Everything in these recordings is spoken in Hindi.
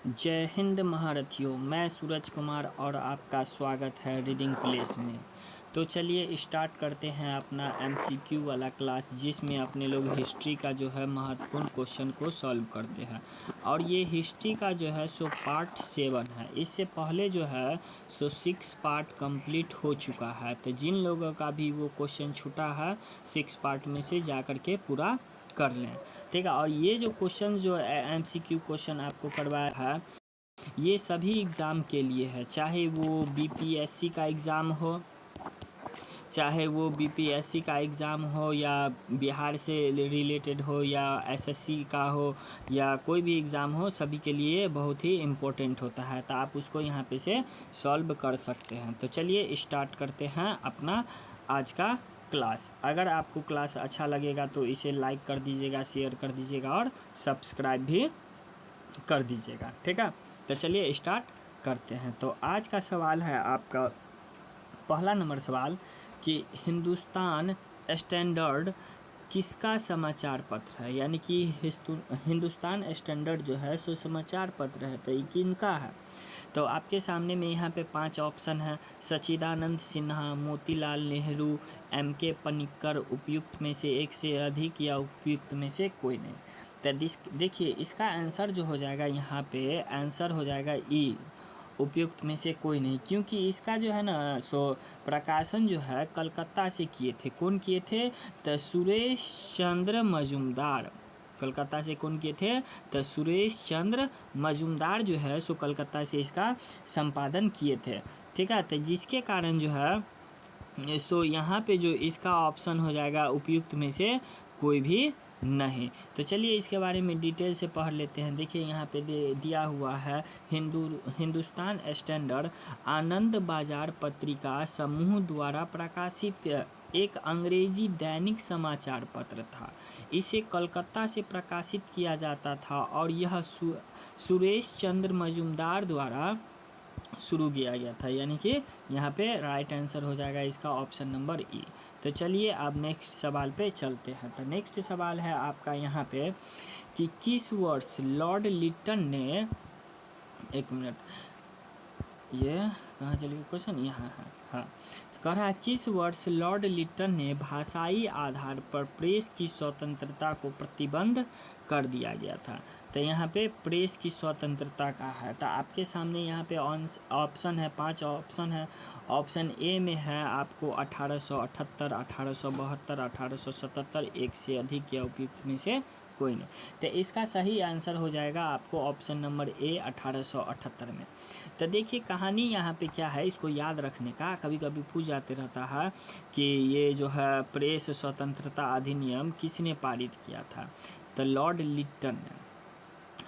जय हिंद महारथियों। मैं सूरज कुमार और आपका स्वागत है रीडिंग प्लेस में। तो चलिए स्टार्ट करते हैं अपना एमसीक्यू वाला क्लास, जिसमें अपने लोग हिस्ट्री का जो है महत्वपूर्ण क्वेश्चन को सॉल्व करते हैं। और ये हिस्ट्री का जो है सो पार्ट 7 है। इससे पहले जो है सो 6 पार्ट कंप्लीट हो चुका है। तो जिन लोगों का भी वो क्वेश्चन छूटा है 6 पार्ट में से जा कर के पूरा कर लें, ठीक है। और ये जो क्वेश्चन जो एमसीक्यू क्वेश्चन आपको करवाया है, ये सभी एग्ज़ाम के लिए है, चाहे वो बीपीएससी का एग्ज़ाम हो, चाहे वो बीपीएससी का एग्ज़ाम हो, या बिहार से रिलेटेड हो, या एसएससी का हो, या कोई भी एग्ज़ाम हो, सभी के लिए बहुत ही इम्पोर्टेंट होता है। तो आप उसको यहाँ पे से सॉल्व कर सकते हैं। तो चलिए स्टार्ट करते हैं अपना आज का क्लास। अगर आपको क्लास अच्छा लगेगा तो इसे लाइक कर दीजिएगा, शेयर कर दीजिएगा और सब्सक्राइब भी कर दीजिएगा, ठीक है। तो चलिए स्टार्ट करते हैं। तो आज का सवाल है आपका पहला नंबर सवाल कि हिंदुस्तान स्टैंडर्ड किसका समाचार पत्र है, यानी कि हिंदुस्तान स्टैंडर्ड जो है सो समाचार पत्र है, तो ये किनका है। तो आपके सामने में यहाँ पे 5 ऑप्शन है: सच्चिदानंद सिन्हा, मोतीलाल नेहरू, एमके पनिक्कर, उपयुक्त में से एक से अधिक, या उपयुक्त में से कोई नहीं। तो देखिए इसका आंसर जो हो जाएगा, यहाँ पे आंसर हो जाएगा ई, उपयुक्त में से कोई नहीं। क्योंकि इसका जो है ना सो प्रकाशन जो है कलकत्ता से किए थे। कौन किए थे? तो सुरेश चंद्र मजूमदार। कलकत्ता से कौन किए थे? तो सुरेश चंद्र मजूमदार जो है सो कलकत्ता से इसका संपादन किए थे, ठीक है। तो जिसके कारण जो है सो यहाँ पे जो इसका ऑप्शन हो जाएगा उपयुक्त में से कोई भी नहीं। तो चलिए इसके बारे में डिटेल से पढ़ लेते हैं। देखिए यहाँ पे दिया हुआ है हिंदुस्तान स्टैंडर्ड आनंद बाजार पत्रिका समूह द्वारा प्रकाशित एक अंग्रेजी दैनिक समाचार पत्र था। इसे कलकत्ता से प्रकाशित किया जाता था और यह सुरेश चंद्र मजूमदार द्वारा शुरू किया गया था, यानी कि यहाँ पे राइट आंसर हो जाएगा इसका ऑप्शन नंबर ई। तो चलिए अब नेक्स्ट सवाल पे चलते हैं। तो नेक्स्ट सवाल है आपका यहाँ पे कि किस वर्ष लॉर्ड लिटन ने, एक मिनट, ये कहाँ चली गई क्वेश्चन, यहाँ है, हाँ। कह रहा है किस वर्ष लॉर्ड लिटन ने भाषाई आधार पर प्रेस की स्वतंत्रता को प्रतिबंध कर दिया गया था। तो यहाँ पे प्रेस की स्वतंत्रता का है। तो आपके सामने यहाँ पे ऑप्शन है, 5 ऑप्शन है। ऑप्शन ए में है आपको 1878, 1872, 1877, एक से अधिक, या उपयुक्त में से कोई नहीं। तो इसका सही आंसर हो जाएगा आपको ऑप्शन नंबर ए 1878 में। तो देखिए कहानी यहाँ पे क्या है, इसको याद रखने का। कभी कभी पूछ जाते रहता है कि ये जो है प्रेस स्वतंत्रता अधिनियम किसने पारित किया था। तो लॉर्ड लिटन,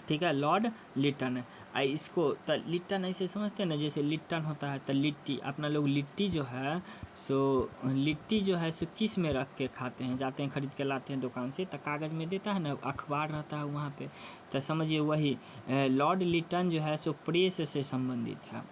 ठीक है, लॉर्ड लिटन है। इसको तो लिट्टन ऐसे समझते हैं ना, जैसे लिट्टन होता है तो लिट्टी, अपना लोग लिट्टी जो है सो लिट्टी जो है सो किस में रख के खाते हैं, जाते हैं खरीद के लाते हैं दुकान से, तो कागज़ में देता है ना, अखबार रहता है वहाँ पे। तो समझिए वही लॉर्ड लिटन जो है सो प्रेस से संबंधित है।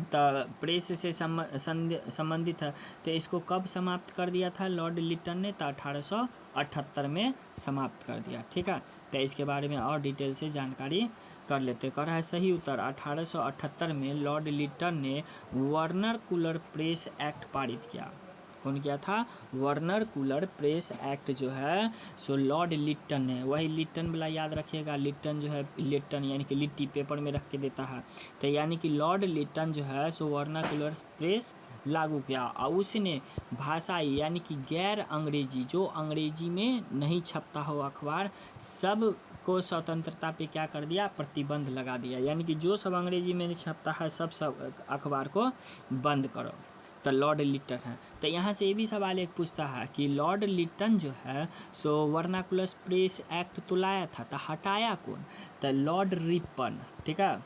तो प्रेस से संबंधित है। तो इसको कब समाप्त कर दिया था लॉर्ड लिटन ने? तो 1878 में समाप्त कर दिया, ठीक है। तो इसके बारे में और डिटेल से जानकारी कर लेते। कर रहा है सही उत्तर 1878 में लॉर्ड लिटन ने वर्नर कूलर प्रेस एक्ट पारित किया। कौन किया था? वर्नर कूलर प्रेस एक्ट जो है सो लॉर्ड लिटन ने, वही लिटन वाला याद रखिएगा। लिटन जो है लिटन यानी कि लिट्टी पेपर में रख के देता है। तो यानी कि लॉर्ड लिटन जो है सो वर्नर कूलर प्रेस लागू किया, और उसने भाषाई यानी कि गैर अंग्रेजी, जो अंग्रेजी में नहीं छपता हो अखबार, सब को स्वतंत्रता पे क्या कर दिया? प्रतिबंध लगा दिया। यानी कि जो सब अंग्रेजी में नहीं छपता है सब अखबार को बंद करो। तो लॉर्ड लिटन है। तो यहाँ से ये भी सवाल एक पूछता है कि लॉर्ड लिटन जो है सो वर्नाकुलर प्रेस एक्ट तो लाया था, तो हटाया कौन? तो लॉर्ड रिपन, ठीक है,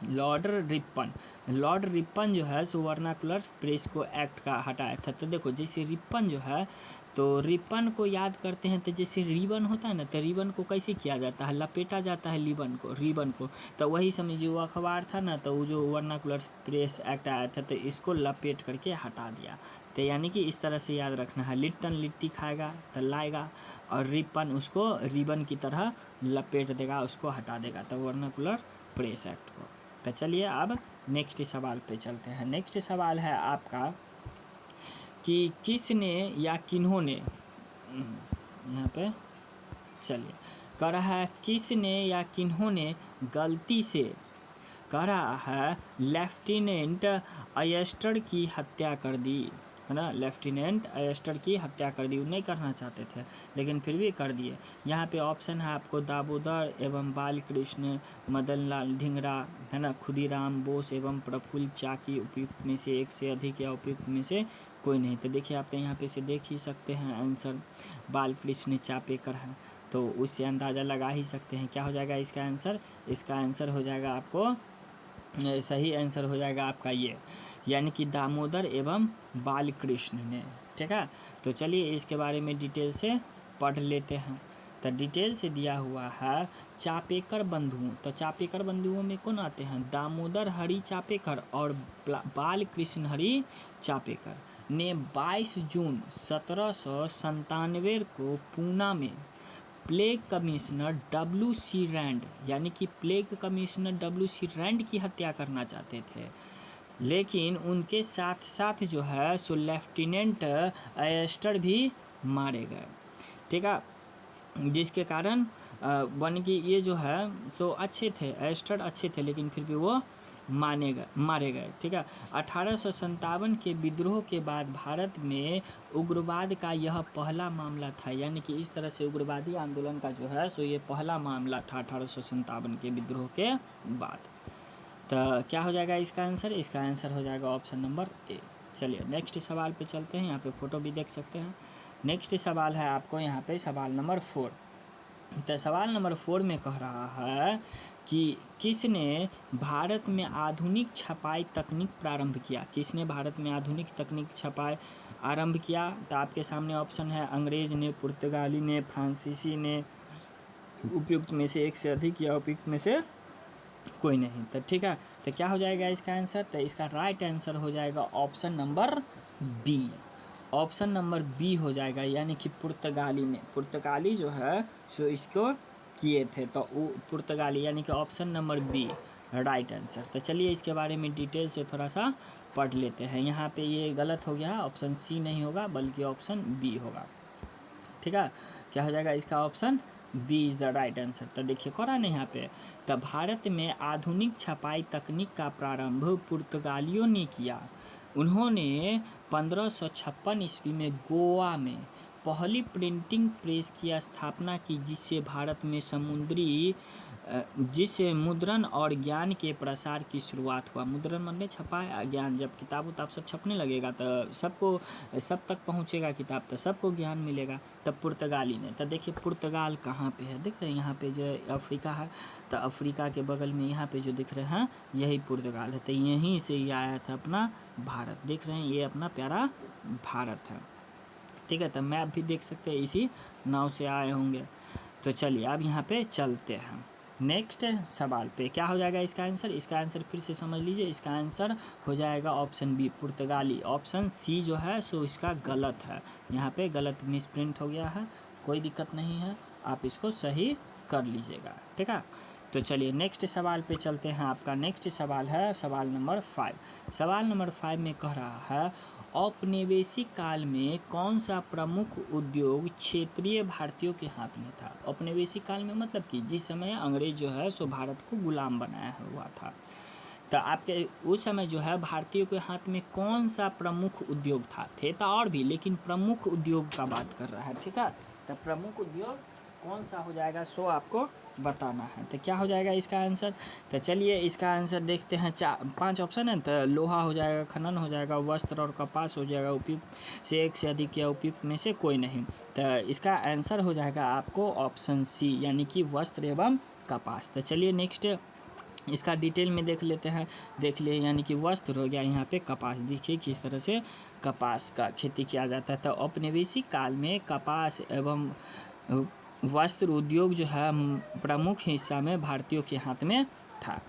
लॉर्ड रिपन जो है सो वर्नाकुलर प्रेस को एक्ट का हटाया था। तो देखो जैसे रिपन जो है, तो रिपन को याद करते हैं तो जैसे रिबन होता है ना, तो रिबन को कैसे किया जाता है? लपेटा जाता है रिबन को। तो वही समझिए वो अखबार था ना, तो वो जो वर्नाकुलर प्रेस एक्ट आया था तो इसको लपेट करके हटा दिया। तो यानी कि इस तरह से याद रखना है, लिट्टन लिट्टी खाएगा तो लाएगा, और रिपन उसको रिबन की तरह लपेट देगा, उसको हटा देगा, तो वर्नाकुलर प्रेस एक्ट को। तो चलिए अब नेक्स्ट सवाल पे चलते हैं। नेक्स्ट सवाल है आपका कि किसने या किन्होंने, यहाँ पे चलिए कह रहा है किसने या किन्होंने गलती से, कह रहा है लेफ्टिनेंट अयस्टर की हत्या कर दी, है ना, लेफ्टिनेंट अयस्टर की हत्या कर दी। वो नहीं करना चाहते थे लेकिन फिर भी कर दिए। यहाँ पे ऑप्शन है आपको दामोदर एवं बालकृष्ण, मदन लाल ढींगरा, है ना, खुदीराम बोस एवं प्रफुल्ल चाकी, उपयुक्त में से एक से अधिक या उपयुक्त में से कोई नहीं। तो देखिए आप तो यहाँ पे से देख ही सकते हैं आंसर बालकृष्ण चापेकर है, तो उससे अंदाज़ा लगा ही सकते हैं क्या हो जाएगा इसका आंसर। इसका आंसर हो जाएगा आपको, सही आंसर हो जाएगा आपका ये, यानी कि दामोदर एवं बालकृष्ण ने। ठीक है, तो चलिए इसके बारे में डिटेल से पढ़ लेते हैं। तो डिटेल से दिया हुआ है चापेकर बंधुओं, तो चापेकर बंधुओं में कौन आते हैं, दामोदर हरि चापेकर और बालकृष्ण हरि चापेकर ने 22 जून 1797 को पूना में प्लेग कमिश्नर W.C. रैंड, यानी कि प्लेग कमिश्नर W.C. रैंड की हत्या करना चाहते थे, लेकिन उनके साथ साथ जो है सो लेफ्टिनेंट अयस्टर भी मारे गए। ठीक है, जिसके कारण बन कि ये जो है सो अच्छे थे, अयस्टर अच्छे थे, लेकिन फिर भी वो मारे गए। ठीक है, 1857 के विद्रोह के बाद भारत में उग्रवाद का यह पहला मामला था, यानी कि इस तरह से उग्रवादी आंदोलन का जो है सो ये पहला मामला था 1857 के विद्रोह के बाद। तो क्या हो जाएगा इसका आंसर, इसका आंसर हो जाएगा ऑप्शन नंबर ए। चलिए नेक्स्ट सवाल पे चलते हैं, यहाँ पे फोटो भी देख सकते हैं। नेक्स्ट सवाल है आपको यहाँ पे सवाल नंबर 4। तो सवाल नंबर 4 में कह रहा है कि किसने भारत में आधुनिक छपाई तकनीक प्रारंभ किया, किसने भारत में आधुनिक तकनीक छपाई आरंभ किया। तो आपके सामने ऑप्शन है अंग्रेज ने, पुर्तगाली ने, फ्रांसीसी ने, उपयुक्त में से एक से अधिक या उपयुक्त में से कोई नहीं। तो ठीक है, तो क्या हो जाएगा इसका आंसर, तो इसका राइट आंसर हो जाएगा option number B. Option number B हो जाएगा, यानी कि पुर्तगाली ने, पुर्तगाली जो है सो इसको किए थे, तो वो पुर्तगाली, यानी कि option number B right answer. तो चलिए इसके बारे में डिटेल से थोड़ा सा पढ़ लेते हैं। यहाँ पे ये गलत हो गया, ऑप्शन सी नहीं होगा बल्कि ऑप्शन बी होगा। ठीक है, क्या हो जाएगा इसका option B is the right answer. तो देखिए करा नहीं यहाँ पे, तो भारत में आधुनिक छपाई तकनीक का प्रारंभ पुर्तगालियों ने किया। उन्होंने 1556 ईस्वी में गोवा में पहली प्रिंटिंग प्रेस की स्थापना की, जिससे मुद्रण और ज्ञान के प्रसार की शुरुआत हुआ। मुद्रण मतलब छपा ज्ञान, जब किताब उताब सब छपने लगेगा तो सबको सब तक पहुँचेगा किताब, तो सबको ज्ञान मिलेगा। तब पुर्तगाली ने, तो देखिए पुर्तगाल कहाँ पे है, देख रहे हैं यहाँ पे जो अफ्रीका है, तो अफ्रीका के बगल में यहाँ पे जो दिख रहे हैं यही पुर्तगाल है। तो यहीं से ये आया था अपना भारत, देख रहे हैं ये अपना प्यारा भारत है। ठीक है, तो मैप भी देख सकते हैं, इसी नाव से आए होंगे। तो चलिए अब यहाँ पे चलते हैं नेक्स्ट सवाल पे। क्या हो जाएगा इसका आंसर, इसका आंसर फिर से समझ लीजिए, इसका आंसर हो जाएगा ऑप्शन बी पुर्तगाली। ऑप्शन सी जो है सो इसका गलत है, यहाँ पे गलत मिसप्रिंट हो गया है, कोई दिक्कत नहीं है, आप इसको सही कर लीजिएगा। ठीक है, तो चलिए नेक्स्ट सवाल पे चलते हैं। आपका नेक्स्ट सवाल है सवाल नंबर 5। सवाल नंबर 5 में कह रहा है औपनिवेशिक काल में कौन सा प्रमुख उद्योग क्षेत्रीय भारतीयों के हाथ में था। औपनिवेशिक काल में मतलब कि जिस समय अंग्रेज जो है सो भारत को गुलाम बनाया हुआ था, तो आपके उस समय जो है भारतीयों के हाथ में कौन सा प्रमुख उद्योग था, थे तो और भी, लेकिन प्रमुख उद्योग का बात कर रहा है। ठीक है, तो प्रमुख उद्योग कौन सा हो जाएगा सो आपको बताना है। तो क्या हो जाएगा इसका आंसर, तो चलिए इसका आंसर देखते हैं। 5 ऑप्शन है, तो लोहा हो जाएगा, खनन हो जाएगा, वस्त्र और कपास हो जाएगा, उपयुक्त से एक से अधिक या उपयुक्त में से कोई नहीं। तो इसका आंसर हो जाएगा आपको ऑप्शन सी, यानी कि वस्त्र एवं कपास। तो चलिए नेक्स्ट इसका डिटेल में देख लेते हैं। देख लिए, यानी कि वस्त्र हो गया, यहाँ पे कपास, देखिए किस तरह से कपास का खेती किया जाता है। तो औपनिवेशिक काल में कपास एवं वस्त्र उद्योग जो है प्रमुख हिस्सा में भारतीयों के हाथ में था।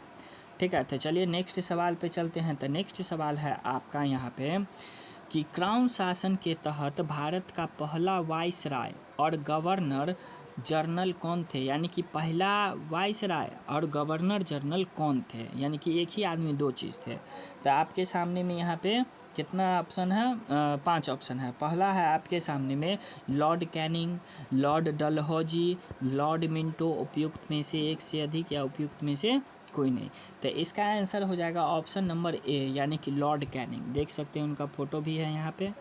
ठीक है, तो चलिए नेक्स्ट सवाल पे चलते हैं। तो नेक्स्ट सवाल है आपका यहाँ पे कि क्राउन शासन के तहत भारत का पहला वाइसराय और गवर्नर जनरल कौन थे, यानी कि पहला वाइसराय और गवर्नर जनरल कौन थे, यानी कि एक ही आदमी दो चीज़ थे। तो आपके सामने में यहाँ पे कितना ऑप्शन है, 5 ऑप्शन है। पहला है आपके सामने में Lord Canning, Lord Dalhousie, Lord Minto, उपयुक्त में से एक से अधिक या उपयुक्त में से कोई नहीं। तो इसका आंसर हो जाएगा ऑप्शन नंबर ए, यानी कि लॉर्ड कैनिंग। देख सकते हैं उनका फ़ोटो भी है यहाँ पे।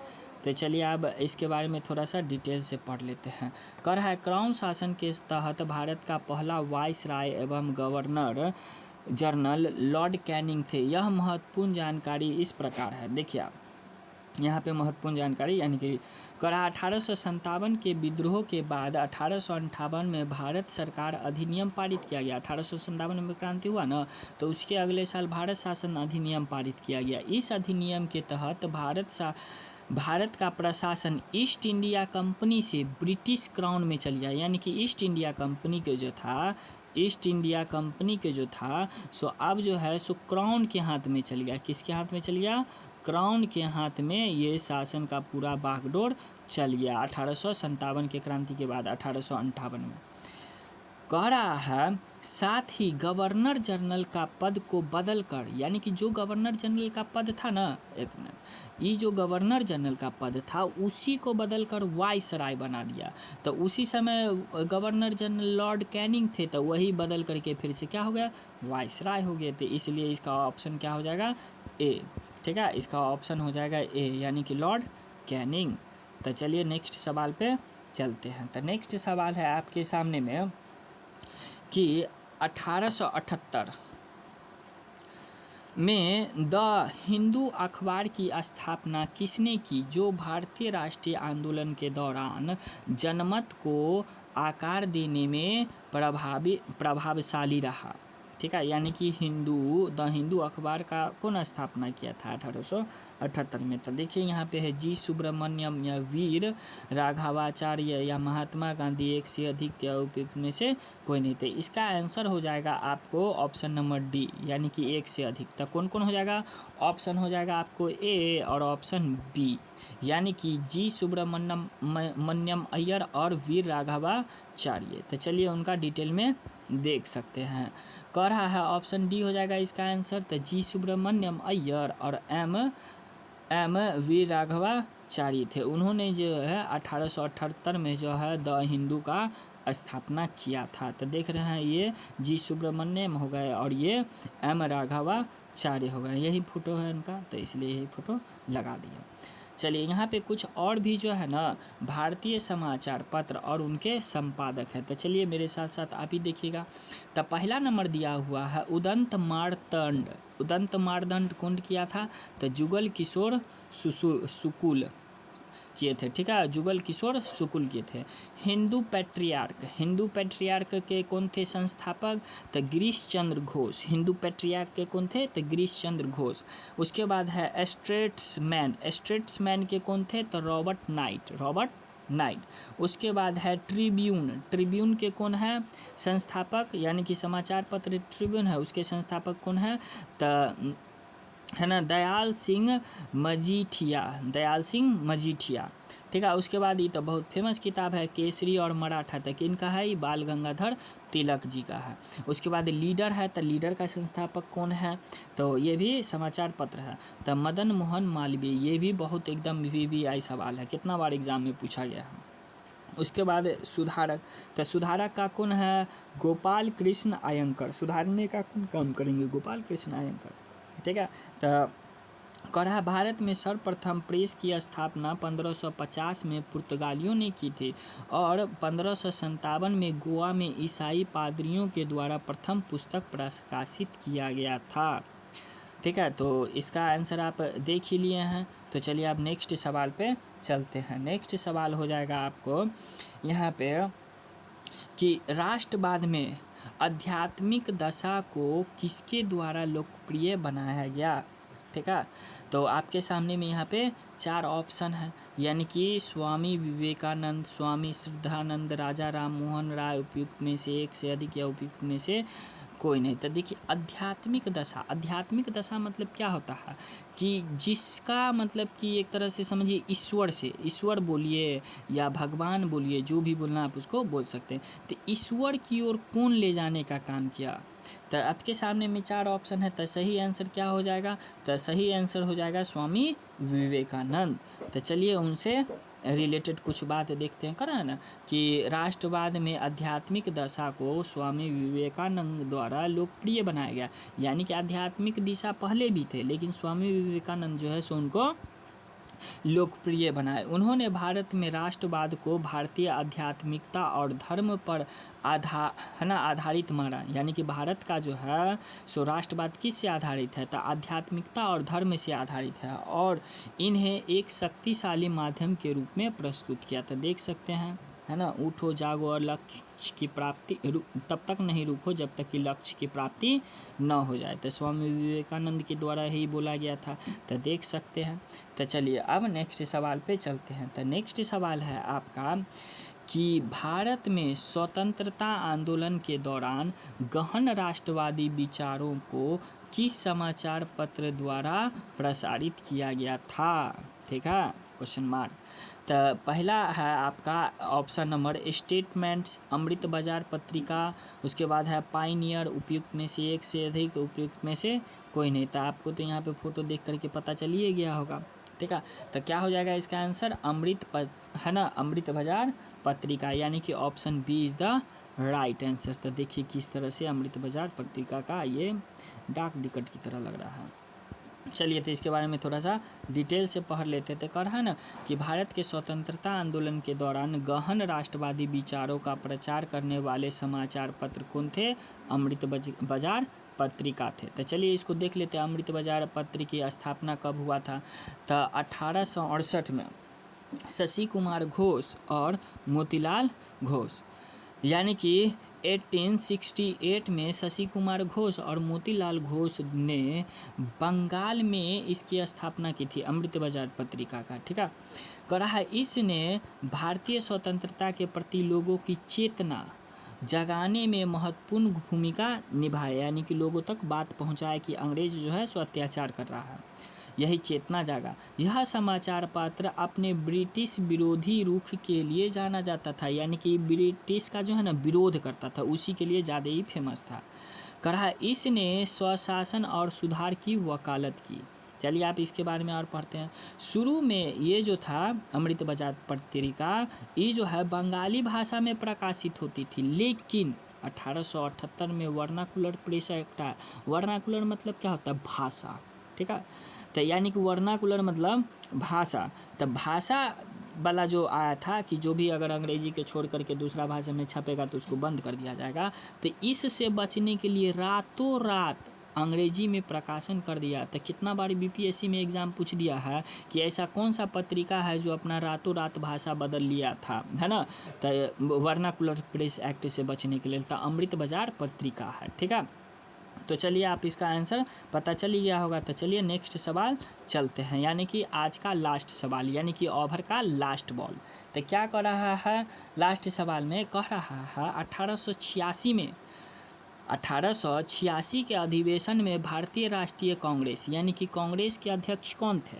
तो चलिए अब इसके बारे में थोड़ा सा डिटेल से पढ़ लेते हैं। कह रहा है क्राउन शासन के तहत भारत का पहला वाइसराय एवं गवर्नर जनरल लॉर्ड कैनिंग थे। यह महत्वपूर्ण जानकारी इस प्रकार है, देखिए आप यहाँ पे महत्वपूर्ण जानकारी, यानी कि कहा 1857 के विद्रोह के बाद 1858 में भारत सरकार अधिनियम पारित किया गया। 1857 में क्रांति हुआ ना, तो उसके अगले साल भारत शासन अधिनियम पारित किया गया। इस अधिनियम के तहत भारत का प्रशासन ईस्ट इंडिया कंपनी से ब्रिटिश क्राउन में चल गया, यानी कि ईस्ट इंडिया कंपनी के जो था सो अब जो है सो क्राउन के हाथ में चल गया। किसके हाथ में चल गया? क्राउन के हाथ में ये शासन का पूरा बागडोर चल गया 1857 के क्रांति के बाद 1858 में। कह रहा है साथ ही गवर्नर जनरल का पद को बदलकर, यानी कि जो गवर्नर जनरल का पद था ना, एक मिनट, ये जो गवर्नर जनरल का पद था उसी को बदलकर वाइसराय बना दिया। तो उसी समय गवर्नर जनरल लॉर्ड कैनिंग थे, तो वही बदल करके फिर से क्या हो गया? वाइसराय हो गए थे। इसलिए इसका ऑप्शन क्या हो जाएगा? ए। ठीक है, इसका ऑप्शन हो जाएगा ए, यानी कि लॉर्ड कैनिंग। तो चलिए नेक्स्ट सवाल पे चलते हैं। तो नेक्स्ट सवाल है आपके सामने में कि 1878 में द हिंदू अखबार की स्थापना किसने की, जो भारतीय राष्ट्रीय आंदोलन के दौरान जनमत को आकार देने में प्रभावशाली रहा। ठीक है, यानी कि द हिंदू अखबार का कौन स्थापना किया था 1878 में? तो देखिए यहाँ पे है जी सुब्रमण्यम या वीर राघवाचार्य या महात्मा गांधी, एक से अधिक या उपयुक्त में से कोई नहीं थे। इसका आंसर हो जाएगा आपको ऑप्शन नंबर डी, यानी कि एक से अधिक। तो कौन कौन हो जाएगा? ऑप्शन हो जाएगा आपको ए और ऑप्शन बी, यानी कि जी सुब्रमण्यम अय्यर और वीर राघवाचार्य। तो चलिए उनका डिटेल में देख सकते हैं। कह रहा है ऑप्शन डी हो जाएगा इसका आंसर। तो जी सुब्रमण्यम अय्यर और एम वीर राघवाचार्य थे। उन्होंने जो है 1878 में जो है द हिंदू का स्थापना किया था। तो देख रहे हैं ये जी सुब्रमण्यम हो गए और ये एम राघवाचार्य हो गए। यही फोटो है इनका, तो इसलिए यही फोटो लगा दिया। चलिए यहाँ पे कुछ और भी जो है ना भारतीय समाचार पत्र और उनके संपादक है। तो चलिए मेरे साथ साथ आप ही देखिएगा। तो पहला नंबर दिया हुआ है उदंत मार्तंड कौन किया था? तो जुगल किशोर शुक्ल किए थे। ठीक है, जुगल किशोर शुक्ल किए थे। हिंदू पैट्रियार्क के कौन थे संस्थापक? तो गिरीश चंद्र घोष। हिंदू पैट्रियार्क के कौन थे? तो गिरीश चंद्र घोष। उसके बाद है स्टेट्समैन के कौन थे? तो रॉबर्ट नाइट। उसके बाद है ट्रिब्यून के कौन है संस्थापक, यानी कि समाचार पत्र ट्रिब्यून है, उसके संस्थापक कौन है? तो है ना दयाल सिंह मजीठिया। ठीक है, उसके बाद ये तो बहुत फेमस किताब है केसरी और मराठा, तक इनका है, ये बाल गंगाधर तिलक जी का है। उसके बाद लीडर है, तो लीडर का संस्थापक कौन है? तो ये भी समाचार पत्र है। तो मदन मोहन मालवीय, ये भी बहुत एकदम VVI सवाल है, कितना बार एग्जाम में पूछा गया है। उसके बाद सुधारक, तो सुधारक का कौन है? गोपाल कृष्ण अयंकर। सुधारने का कौन काम करेंगे? गोपाल कृष्ण अयंकर। ठीक है, तो कह रहा है भारत में सर्वप्रथम प्रेस की स्थापना 1550 में पुर्तगालियों ने की थी और 1557 में गोवा में ईसाई पादरियों के द्वारा प्रथम पुस्तक प्रकाशित किया गया था। ठीक है, तो इसका आंसर आप देख ही लिए हैं। तो चलिए आप नेक्स्ट सवाल पे चलते हैं। नेक्स्ट सवाल हो जाएगा आपको यहाँ पे कि राष्ट्रवाद में आध्यात्मिक दशा को किसके द्वारा लोकप्रिय बनाया गया? ठीक है, तो आपके सामने में यहाँ पे 4 ऑप्शन है, यानी कि स्वामी विवेकानंद, स्वामी श्रद्धानंद, राजा राम मोहन राय, उपयुक्त में से एक से अधिक या उपयुक्त में से कोई नहीं। तो देखिए आध्यात्मिक दशा मतलब क्या होता है कि जिसका मतलब कि एक तरह से समझिए ईश्वर बोलिए या भगवान बोलिए, जो भी बोलना आप उसको बोल सकते हैं। तो ईश्वर की ओर कौन ले जाने का काम किया। तो आपके सामने में 4 ऑप्शन है, तो सही आंसर क्या हो जाएगा। तो सही आंसर हो जाएगा स्वामी विवेकानंद। तो चलिए उनसे रिलेटेड कुछ बात देखते हैं। करा है ना कि राष्ट्रवाद में आध्यात्मिक दशा को स्वामी विवेकानंद द्वारा लोकप्रिय बनाया गया। यानी कि आध्यात्मिक दिशा पहले भी थे, लेकिन स्वामी विवेकानंद जो है सो उनको लोकप्रिय बनाए। उन्होंने भारत में राष्ट्रवाद को भारतीय आध्यात्मिकता और धर्म पर आधारित माना। यानी कि भारत का जो है सो राष्ट्रवाद किस से आधारित है, तो आध्यात्मिकता और धर्म से आधारित है, और इन्हें एक शक्तिशाली माध्यम के रूप में प्रस्तुत किया। तो देख सकते हैं, है ना, उठो जागो और लक्ष्य की प्राप्ति तब तक नहीं रुको जब तक कि लक्ष्य की प्राप्ति न हो जाए। तो स्वामी विवेकानंद के द्वारा ही बोला गया था। तो देख सकते हैं। तो चलिए अब नेक्स्ट सवाल पे चलते हैं। तो नेक्स्ट सवाल है आपका कि भारत में स्वतंत्रता आंदोलन के दौरान गहन राष्ट्रवादी विचारों को किस समाचार पत्र द्वारा प्रसारित किया गया था। ठीक है, क्वेश्चन मार्क। तो पहला है आपका ऑप्शन नंबर स्टेटमेंट्स, अमृत बाजार पत्रिका, उसके बाद है पाइनियर, उपयुक्त में से एक से अधिक, उपयुक्त में से कोई नहीं। तो आपको तो यहाँ पे फोटो देख करके पता चलिए गया होगा। ठीक है, तो क्या हो जाएगा इसका आंसर अमृत बाजार पत्रिका, यानी कि option B is the right answer. तो देखिए किस तरह से अमृत बाजार पत्रिका का ये डाक टिकट की तरह लग रहा है। चलिए तो इसके बारे में थोड़ा सा डिटेल से पढ़ लेते थे। कहा है ना कि भारत के स्वतंत्रता आंदोलन के दौरान गहन राष्ट्रवादी विचारों का प्रचार करने वाले समाचार पत्र कौन थे, अमृत बाजार पत्रिका थे। तो चलिए इसको देख लेते हैं। अमृत बाजार पत्र की स्थापना कब हुआ था, तो 1868 में शशि कुमार घोष और मोतीलाल घोष, यानी कि 1868 में शशि कुमार घोष और मोतीलाल घोष ने बंगाल में इसकी स्थापना की थी, अमृत बाजार पत्रिका का। ठीक है, करा है इसने भारतीय स्वतंत्रता के प्रति लोगों की चेतना जगाने में महत्वपूर्ण भूमिका निभाया। यानी कि लोगों तक बात पहुंचाया कि अंग्रेज जो है सो अत्याचार कर रहा है, यही चेतना जागा। यह समाचार पत्र अपने ब्रिटिश विरोधी रुख के लिए जाना जाता था, यानी कि ब्रिटिश का जो है ना विरोध करता था, उसी के लिए ज़्यादा ही फेमस था। कहा इसने स्वशासन और सुधार की वकालत की। चलिए आप इसके बारे में और पढ़ते हैं। शुरू में ये जो था अमृत बाजार पत्रिका, ये जो है बंगाली भाषा में प्रकाशित होती थी, लेकिन 1878 में वर्नाकुलर प्रेस एक्ट आया। वर्नाकुलर मतलब क्या होता है, भाषा। ठीक है, तो यानी कि वर्नाकुलर मतलब भाषा। तो भाषा वाला जो आया था कि जो भी अगर अंग्रेजी के छोड़ करके दूसरा भाषा में छपेगा तो उसको बंद कर दिया जाएगा। तो इससे बचने के लिए रातों रात अंग्रेजी में प्रकाशन कर दिया। तो कितना बार बीपीएससी में एग्ज़ाम पूछ दिया है कि ऐसा कौन सा पत्रिका है जो अपना रातों रात भाषा बदल लिया था, है ना। तो वर्नाकुलर प्रेस एक्ट से बचने के लिए तो अमृत बाजार पत्रिका है। ठीक है, तो चलिए आप इसका आंसर पता चल ही गया होगा। तो चलिए नेक्स्ट सवाल चलते हैं, यानी कि आज का लास्ट सवाल, यानी कि ओवर का लास्ट बॉल। तो क्या कर रहा है लास्ट सवाल में, कह रहा है 1886 के अधिवेशन में भारतीय राष्ट्रीय कांग्रेस, यानी कि कांग्रेस के अध्यक्ष कौन थे।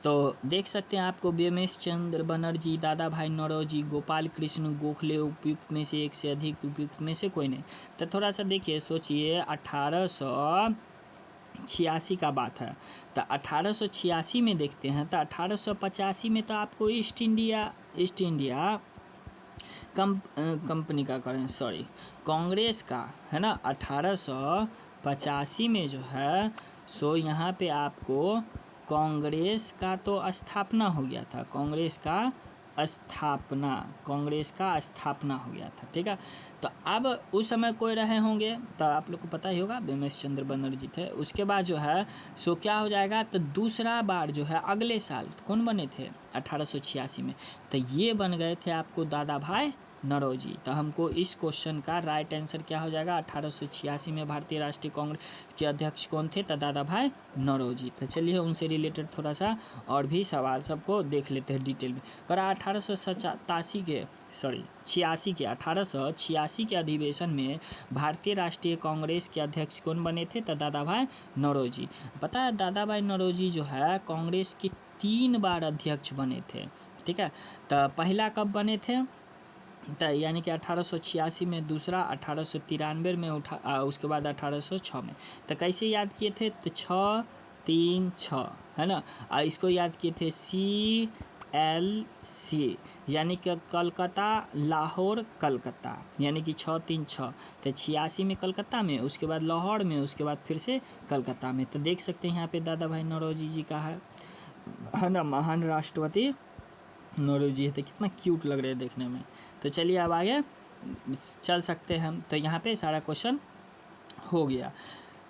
तो देख सकते हैं आपको बीएमएस चंद्र बनर्जी, दादा भाई नौरोजी, गोपाल कृष्ण गोखले, उपयुक्त में से एक से अधिक, उपयुक्त में से कोई नहीं। तो थोड़ा सा देखिए, सोचिए 1886 का बात है। तो 1886 में देखते हैं, तो 1885 में तो आपको ईस्ट इंडिया कंपनी का करें, सॉरी कांग्रेस का, है ना। 1885 में जो है सो यहाँ पे आपको कांग्रेस का तो स्थापना हो गया था, कांग्रेस का स्थापना हो गया था। ठीक है, तो अब उस समय कोई रहे होंगे तो आप लोग को पता ही होगा, बीएमएस चंद्र बनर्जी थे। उसके बाद जो है सो क्या हो जाएगा, तो दूसरा बार जो है अगले साल कौन बने थे 1886 में, तो ये बन गए थे आपको दादा भाई नौरोजी। तो हमको इस क्वेश्चन का राइट आंसर क्या हो जाएगा, 1886 में भारतीय राष्ट्रीय कांग्रेस के अध्यक्ष कौन थे, तो दादा भाई नौरोजी। तो चलिए उनसे रिलेटेड थोड़ा सा और भी सवाल सबको देख लेते हैं डिटेल में। और 1886 के अधिवेशन में भारतीय राष्ट्रीय कांग्रेस के अध्यक्ष कौन बने थे, तो दादा भाई नौरोजी। पता है दादा भाई नौरोजी जो है कांग्रेस के 3 बार अध्यक्ष बने थे, ठीक है। तो पहला कब बने थे, तो यानी कि 1886 में, दूसरा 1893 में उसके बाद 1806 में। तो कैसे याद किए थे, तो 6-3-6 है ना। इसको याद किए थे CLC, यानी कि कलकत्ता लाहौर कलकत्ता, यानी कि 6-3-6। तो 86 में कलकत्ता में, उसके बाद लाहौर में, उसके बाद फिर से कलकत्ता में। तो देख सकते हैं यहाँ पे दादा भाई नौरोजी जी का है ना, महान राष्ट्रपति नौरोजी है। तो कितना क्यूट लग रहे हैं देखने में। तो चलिए अब आगे चल सकते हैं हम। तो यहाँ पे सारा क्वेश्चन हो गया,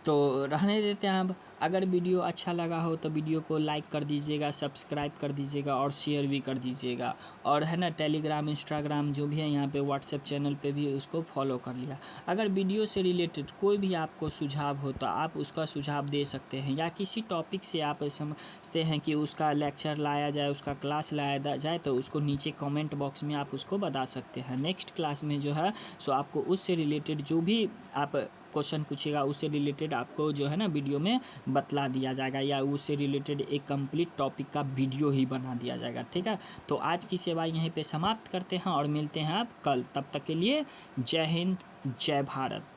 तो रहने देते हैं। अब अगर वीडियो अच्छा लगा हो तो वीडियो को लाइक कर दीजिएगा, सब्सक्राइब कर दीजिएगा और शेयर भी कर दीजिएगा। और है ना टेलीग्राम, इंस्टाग्राम जो भी है यहाँ पे, व्हाट्सएप चैनल पे भी उसको फॉलो कर लिया। अगर वीडियो से रिलेटेड कोई भी आपको सुझाव हो तो आप उसका सुझाव दे सकते हैं, या किसी टॉपिक से आप समझते हैं कि उसका लेक्चर लाया जाए, उसका क्लास लाया जाए, तो उसको नीचे कमेंट बॉक्स में आप उसको बता सकते हैं। नेक्स्ट क्लास में जो है सो आपको उससे रिलेटेड जो भी आप क्वेश्चन पूछेगा उससे रिलेटेड आपको जो है ना वीडियो में बतला दिया जाएगा, या उससे रिलेटेड एक कंप्लीट टॉपिक का वीडियो ही बना दिया जाएगा, ठीक है। तो आज की सेवा यहीं पे समाप्त करते हैं और मिलते हैं आप कल। तब तक के लिए जय हिंद, जय भारत।